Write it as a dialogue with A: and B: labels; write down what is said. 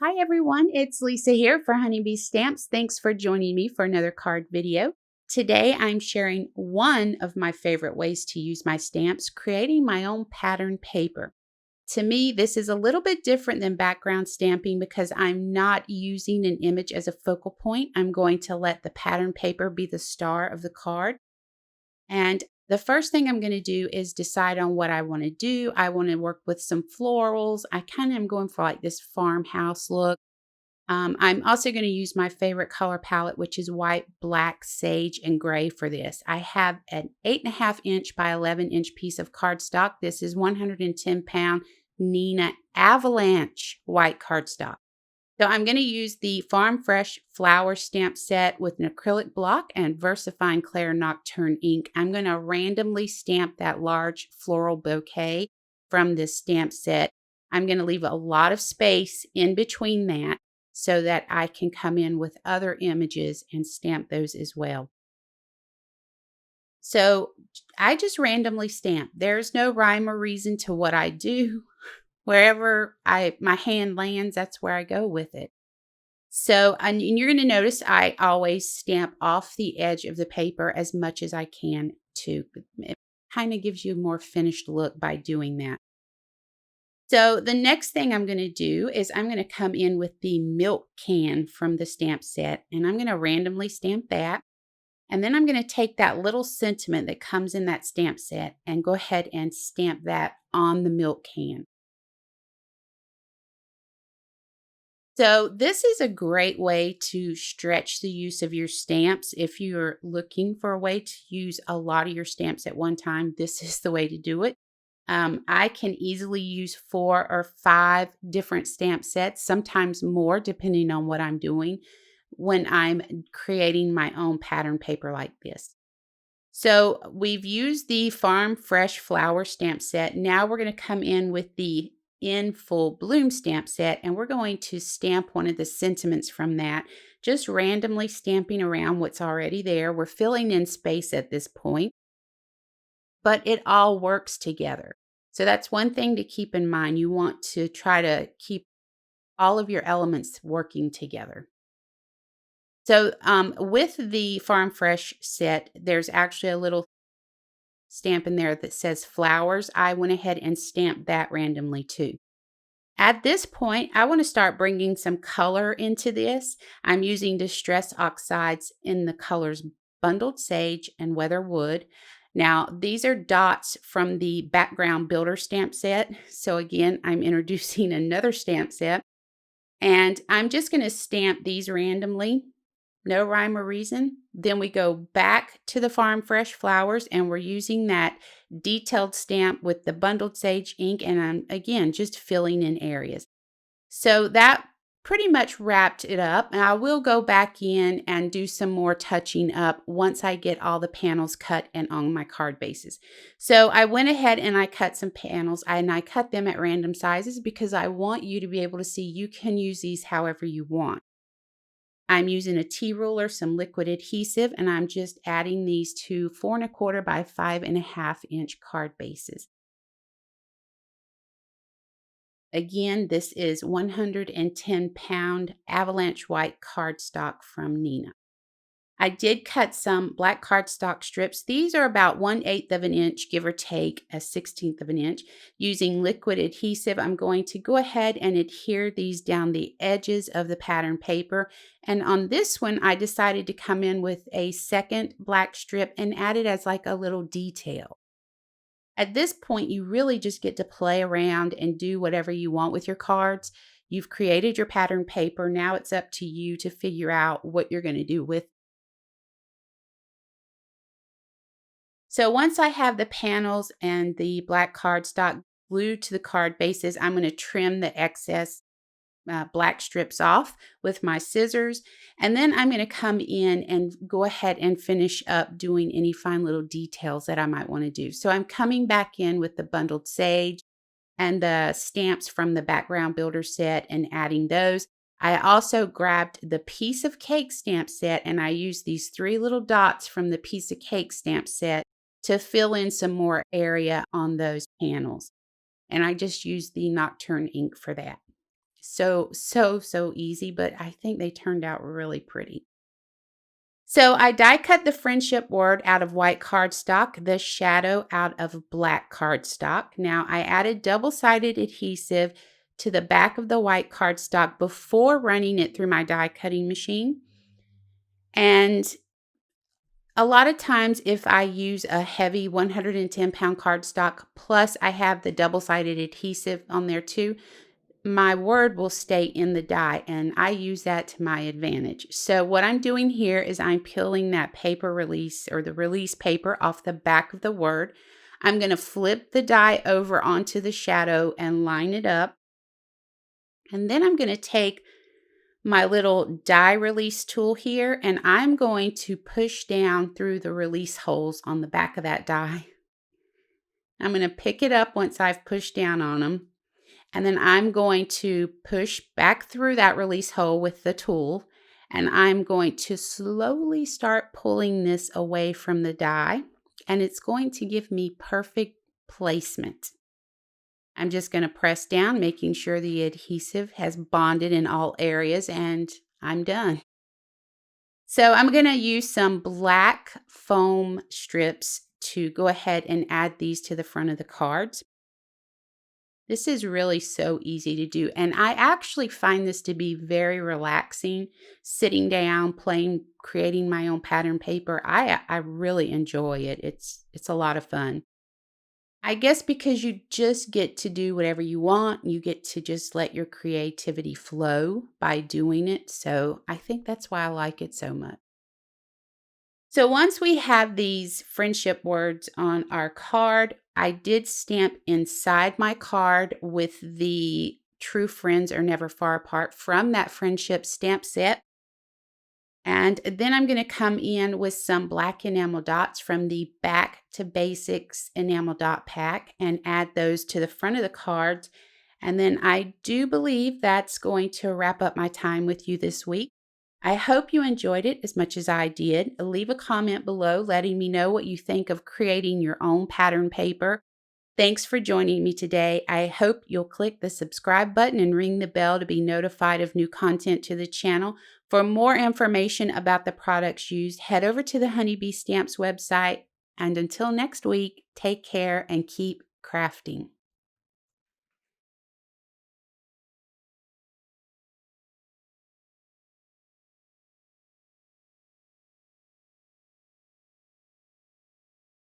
A: Hi everyone, it's Lisa here for Honeybee Stamps. Thanks for joining me for another card video. Today I'm sharing one of my favorite ways to use my stamps, creating my own pattern paper. To me, this is a little bit different than background stamping because I'm not using an image as a focal point. I'm going to let the pattern paper be the star of the card. And the first thing I'm going to do is decide on what I want to do. I want to work with some florals. I kind of am going for like this farmhouse look. I'm also going to use my favorite color palette, which is white, black, sage, and gray for this. I have an 8.5-inch by 11-inch piece of cardstock. This is 110-pound Neenah Avalanche white cardstock. So I'm going to use the Farm Fresh flower stamp set with an acrylic block and VersaFine Clair Nocturne ink. I'm going to randomly stamp that large floral bouquet from this stamp set. I'm going to leave a lot of space in between that so that I can come in with other images and stamp those as well. So I just randomly stamp. There's no rhyme or reason to what I do. Wherever my hand lands, that's where I go with it. So, and you're going to notice I always stamp off the edge of the paper as much as I can too. It kind of gives you a more finished look by doing that. So the next thing I'm going to do is I'm going to come in with the milk can from the stamp set, and I'm going to randomly stamp that. And then I'm going to take that little sentiment that comes in that stamp set and go ahead and stamp that on the milk can. So this is a great way to stretch the use of your stamps. If you're looking for a way to use a lot of your stamps at one time, this is the way to do it. I can easily use 4 or 5 different stamp sets, sometimes more depending on what I'm doing when I'm creating my own pattern paper like this. So we've used the Farm Fresh flower stamp set. Now we're going to come in with the In Full Bloom stamp set, and we're going to stamp one of the sentiments from that, just randomly stamping around what's already there. We're filling in space at this point, but it all works together. So that's one thing to keep in mind. You want to try to keep all of your elements working together. So with the Farm Fresh set, there's actually a little stamp in there that says flowers. I went ahead and stamped that randomly too. At this point, I want to start bringing some color into this. I'm using Distress Oxides in the colors Bundled Sage and Weatherwood. Now, these are dots from the Background Builder stamp set. So again, I'm introducing another stamp set. And I'm just going to stamp these randomly. No rhyme or reason. Then we go back to the Farm Fresh flowers and we're using that detailed stamp with the Bundled Sage ink, and I'm again just filling in areas. So that pretty much wrapped it up, and I will go back in and do some more touching up once I get all the panels cut and on my card bases. So I went ahead and I cut some panels, and I cut them at random sizes because I want you to be able to see you can use these however you want. I'm using a T-ruler, some liquid adhesive, and I'm just adding these to 4¼ by 5.5-inch card bases. Again, this is 110-pound Avalanche white cardstock from Neenah. I did cut some black cardstock strips. These are about 1/8 of an inch, give or take a 1/16 of an inch. Using liquid adhesive, I'm going to go ahead and adhere these down the edges of the pattern paper. And on this one, I decided to come in with a second black strip and add it as like a little detail. At this point, you really just get to play around and do whatever you want with your cards. You've created your pattern paper. Now it's up to you to figure out what you're going to do with. So once I have the panels and the black cardstock glued to the card bases, I'm going to trim the excess black strips off with my scissors. And then I'm going to come in and go ahead and finish up doing any fine little details that I might want to do. So I'm coming back in with the Bundled Sage and the stamps from the Background Builder set and adding those. I also grabbed the Piece of Cake stamp set, and I used these 3 little dots from the Piece of Cake stamp set to fill in some more area on those panels. And I just used the Nocturne ink for that. So easy, but I think they turned out really pretty. So I die cut the friendship word out of white cardstock, the shadow out of black cardstock. Now I added double-sided adhesive to the back of the white cardstock before running it through my die cutting machine. And a lot of times if I use a heavy 110-pound cardstock, plus I have the double-sided adhesive on there too, my word will stay in the die, and I use that to my advantage. So what I'm doing here is I'm peeling that paper release or the release paper off the back of the word. I'm going to flip the die over onto the shadow and line it up. And then I'm going to take my little die release tool here, and I'm going to push down through the release holes on the back of that die. I'm going to pick it up once I've pushed down on them. And then I'm going to push back through that release hole with the tool. And I'm going to slowly start pulling this away from the die. And it's going to give me perfect placement. I'm just going to press down, making sure the adhesive has bonded in all areas, and I'm done. So I'm going to use some black foam strips to go ahead and add these to the front of the cards. This is really so easy to do, and I actually find this to be very relaxing, sitting down, playing, creating my own pattern paper. I really enjoy it. It's a lot of fun. I guess because you just get to do whatever you want, you get to just let your creativity flow by doing it. So I think that's why I like it so much. So once we have these friendship words on our card, I did stamp inside my card with the True Friends Are Never Far Apart from that friendship stamp set. And then I'm going to come in with some black enamel dots from the Back to Basics enamel dot pack and add those to the front of the cards. And then I do believe that's going to wrap up my time with you this week. I hope you enjoyed it as much as I did. Leave a comment below letting me know what you think of creating your own pattern paper. Thanks for joining me today. I hope you'll click the subscribe button and ring the bell to be notified of new content to the channel. For more information about the products used, head over to the Honeybee Stamps website. And until next week, take care and keep crafting.